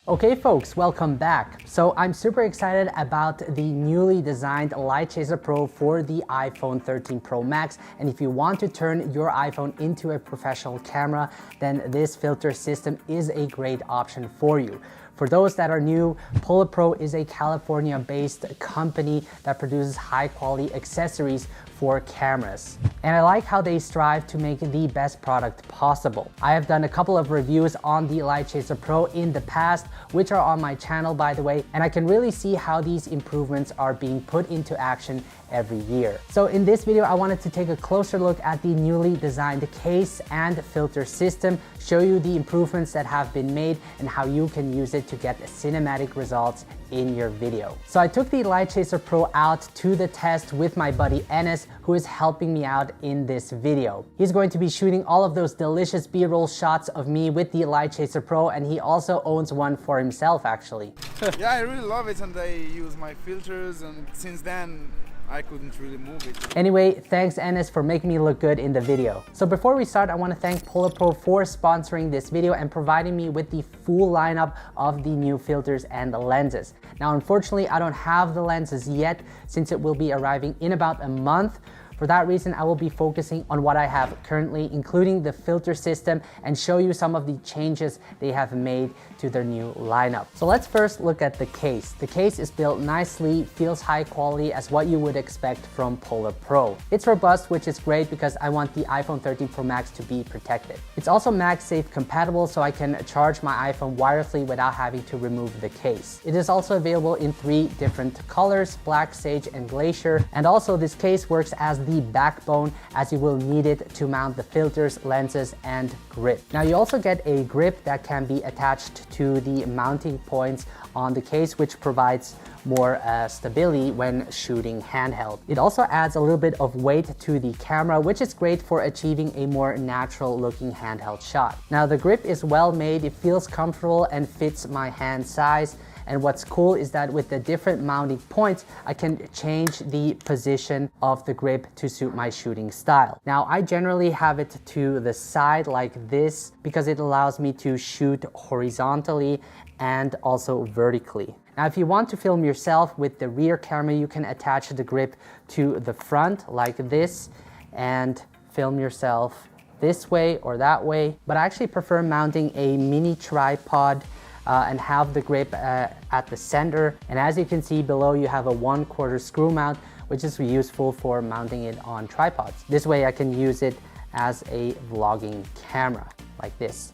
Okay folks, welcome back. So I'm super excited about the newly designed LiteChaser Pro for the iPhone 13 Pro Max. And if you want to turn your iPhone into a professional camera, then this filter system is a great option for you. For those that are new, Polar Pro is a California-based company that produces high-quality accessories for cameras. And I like how they strive to make the best product possible. I have done a couple of reviews on the LiteChaser Pro in the past, which are on my channel by the way, and I can really see how these improvements are being put into action every year. So in this video, I wanted to take a closer look at the newly designed case and filter system, show you the improvements that have been made and how you can use it to get cinematic results in your video. So I took the LiteChaser Pro out to the test with my buddy Anass, who is helping me out in this video. He's going to be shooting all of those delicious B-roll shots of me with the LiteChaser Pro, and he also owns one for himself actually. Yeah, I really love it, and I use my filters, and since then I couldn't really move it. Anyway, thanks Anass for making me look good in the video. So before we start, I want to thank Polar Pro for sponsoring this video and providing me with the full lineup of the new filters and the lenses. Now, unfortunately, I don't have the lenses yet since it will be arriving in about a month. For that reason, I will be focusing on what I have currently, including the filter system, and show you some of the changes they have made to their new lineup. So let's first look at the case. The case is built nicely, feels high quality as what you would expect from Polar Pro. It's robust, which is great because I want the iPhone 13 Pro Max to be protected. It's also MagSafe compatible, so I can charge my iPhone wirelessly without having to remove the case. It is also available in 3 different colors, black, sage, and glacier. And also this case works as the backbone, as you will need it to mount the filters, lenses, and grip. Now you also get a grip that can be attached to the mounting points on the case, which provides more stability when shooting handheld. It also adds a little bit of weight to the camera, which is great for achieving a more natural looking handheld shot. Now the grip is well made, it feels comfortable and fits my hand size. And what's cool is that with the different mounting points, I can change the position of the grip to suit my shooting style. Now, I generally have it to the side like this because it allows me to shoot horizontally and also vertically. Now, if you want to film yourself with the rear camera, you can attach the grip to the front like this and film yourself this way or that way. But I actually prefer mounting a mini tripod and have the grip at the center. And as you can see below, you have a 1/4 screw mount, which is useful for mounting it on tripods. This way I can use it as a vlogging camera like this.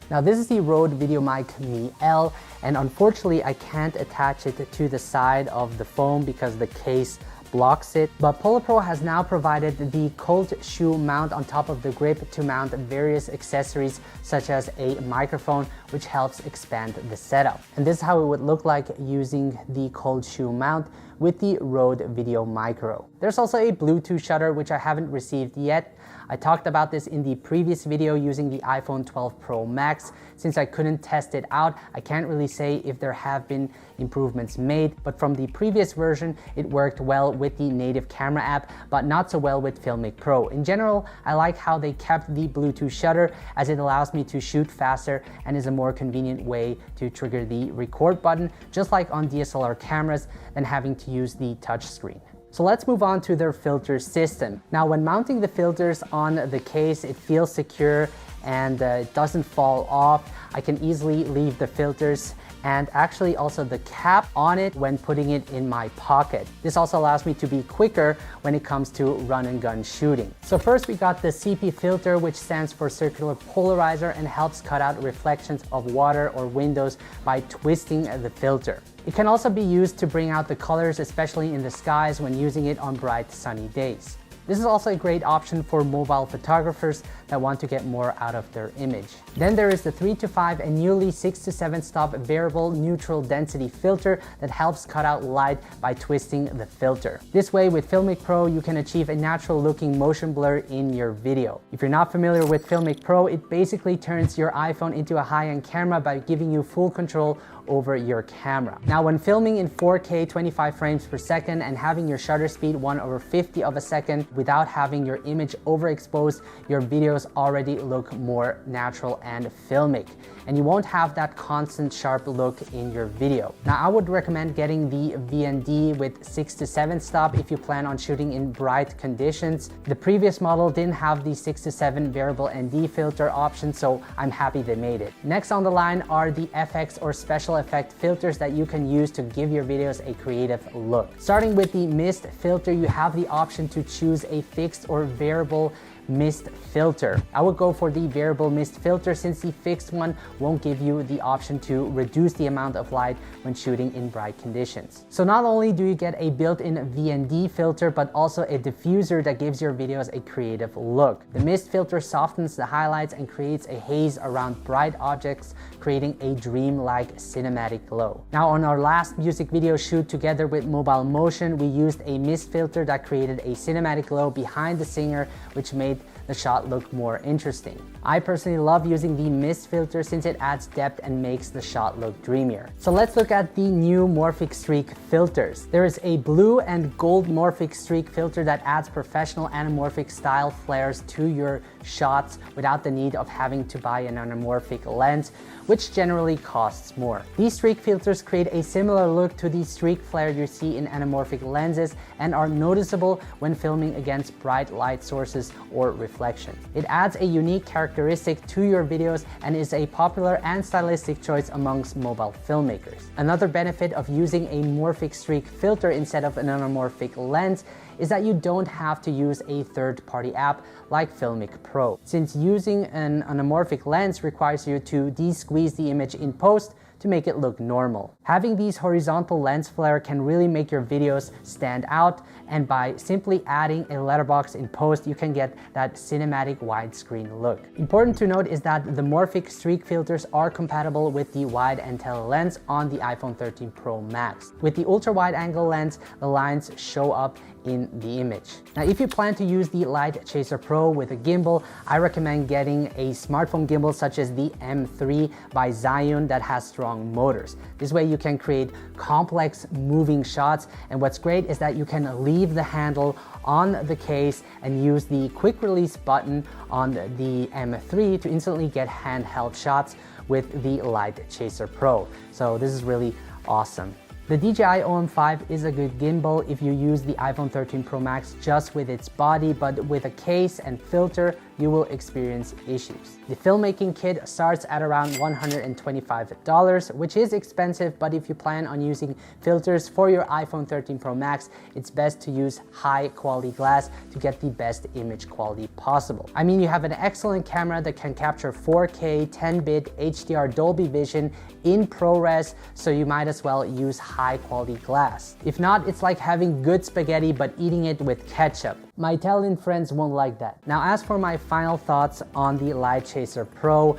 Now this is the Rode VideoMic Me L, and unfortunately I can't attach it to the side of the phone because the case blocks it. But Polar Pro has now provided the cold shoe mount on top of the grip to mount various accessories such as a microphone, which helps expand the setup. And this is how it would look like using the cold shoe mount with the Rode Video Micro. There's also a Bluetooth shutter, which I haven't received yet. I talked about this in the previous video using the iPhone 12 Pro Max. Since I couldn't test it out, I can't really say if there have been improvements made, but from the previous version, it worked well with the native camera app, but not so well with Filmmaking Pro. In general, I like how they kept the Bluetooth shutter as it allows me to shoot faster and is a more convenient way to trigger the record button, just like on DSLR cameras, than having to use the touch screen. So let's move on to their filter system. Now, when mounting the filters on the case, it feels secure and it doesn't fall off. I can easily leave the filters and actually also the cap on it when putting it in my pocket. This also allows me to be quicker when it comes to run and gun shooting. So first we got the CP filter, which stands for circular polarizer and helps cut out reflections of water or windows by twisting the filter. It can also be used to bring out the colors, especially in the skies when using it on bright sunny days. This is also a great option for mobile photographers that want to get more out of their image. Then there is the 3 to 5 and newly 6 to 7 stop variable neutral density filter that helps cut out light by twisting the filter. This way with Filmmaking Pro, you can achieve a natural looking motion blur in your video. If you're not familiar with Filmmaking Pro, it basically turns your iPhone into a high-end camera by giving you full control over your camera. Now, when filming in 4K 25 frames per second and having your shutter speed 1/50 of a second, without having your image overexposed, your videos already look more natural and filmic, and you won't have that constant sharp look in your video. Now, I would recommend getting the VND with 6 to 7 stop if you plan on shooting in bright conditions. The previous model didn't have the 6 to 7 variable ND filter option, so I'm happy they made it. Next on the line are the FX or special effect filters that you can use to give your videos a creative look. Starting with the mist filter, you have the option to choose a fixed or variable mist filter. I would go for the variable mist filter since the fixed one won't give you the option to reduce the amount of light when shooting in bright conditions. So not only do you get a built-in VND filter, but also a diffuser that gives your videos a creative look. The mist filter softens the highlights and creates a haze around bright objects, creating a dream-like cinematic glow. Now, on our last music video shoot together with Mobile Motion, we used a mist filter that created a cinematic glow behind the singer, which made the shot look more interesting. I personally love using the mist filter since it adds depth and makes the shot look dreamier. So let's look at the new Morphic Streak filters. There is a blue and gold Morphic Streak filter that adds professional anamorphic style flares to your shots without the need of having to buy an anamorphic lens, which generally costs more. These streak filters create a similar look to the streak flare you see in anamorphic lenses and are noticeable when filming against bright light sources or reflection. It adds a unique characteristic to your videos and is a popular and stylistic choice amongst mobile filmmakers. Another benefit of using a Morphic Streak filter instead of an anamorphic lens is that you don't have to use a third-party app like Filmmaking Pro, since using an anamorphic lens requires you to de-squeeze the image in post to make it look normal. Having these horizontal lens flare can really make your videos stand out, and by simply adding a letterbox in post, you can get that cinematic widescreen look. Important to note is that the Morphic Streak filters are compatible with the wide and tele lens on the iPhone 13 Pro Max. With the ultra-wide angle lens, the lines show up in the image. Now, if you plan to use the LiteChaser Pro with a gimbal, I recommend getting a smartphone gimbal such as the M3 by Zhiyun that has strong motors. This way you can create complex moving shots, and what's great is that you can leave the handle on the case and use the quick release button on the M3 to instantly get handheld shots with the LiteChaser Pro. So this is really awesome. The DJI OM5 is a good gimbal if you use the iPhone 13 Pro Max just with its body, but with a case and filter, you will experience issues. The filmmaking kit starts at around $125, which is expensive, but if you plan on using filters for your iPhone 13 Pro Max, it's best to use high quality glass to get the best image quality possible. I mean, you have an excellent camera that can capture 4K, 10-bit HDR Dolby Vision in ProRes, so you might as well use high quality glass. If not, it's like having good spaghetti but eating it with ketchup. My Italian friends won't like that. Now, as for my final thoughts on the LiteChaser Pro,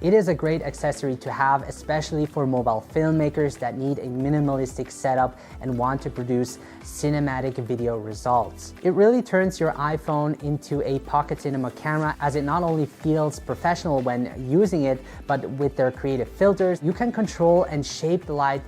it is a great accessory to have, especially for mobile filmmakers that need a minimalistic setup and want to produce cinematic video results. It really turns your iPhone into a pocket cinema camera, as it not only feels professional when using it, but with their creative filters, you can control and shape the light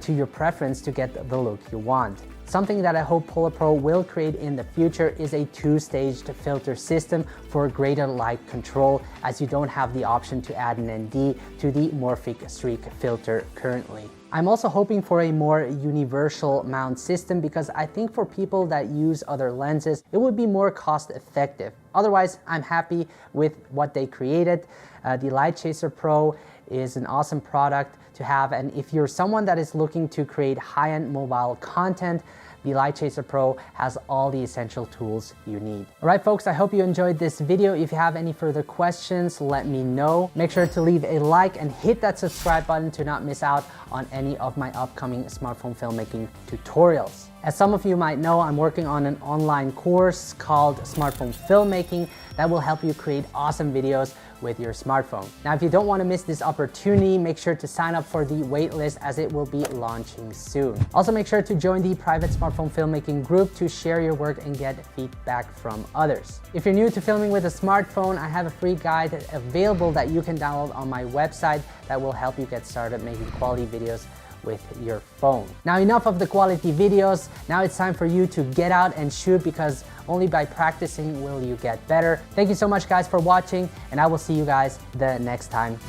to your preference to get the look you want. Something that I hope Polar Pro will create in the future is a two-staged filter system for greater light control, as you don't have the option to add an ND to the Morphic Streak filter currently. I'm also hoping for a more universal mount system because I think for people that use other lenses, it would be more cost effective. Otherwise, I'm happy with what they created. The LiteChaser Pro is an awesome product to have, and if you're someone that is looking to create high-end mobile content, the LiteChaser Pro has all the essential tools you need. All right, folks, I hope you enjoyed this video. If you have any further questions, let me know. Make sure to leave a like and hit that subscribe button to not miss out on any of my upcoming smartphone filmmaking tutorials. As some of you might know, I'm working on an online course called Smartphone Filmmaking that will help you create awesome videos with your smartphone. Now, if you don't want to miss this opportunity, make sure to sign up for the waitlist as it will be launching soon. Also, make sure to join the private smartphone filmmaking group to share your work and get feedback from others. If you're new to filming with a smartphone, I have a free guide available that you can download on my website that will help you get started making quality videos with your phone. Now enough of the quality videos. Now it's time for you to get out and shoot, because only by practicing will you get better. Thank you so much guys for watching, and I will see you guys the next time.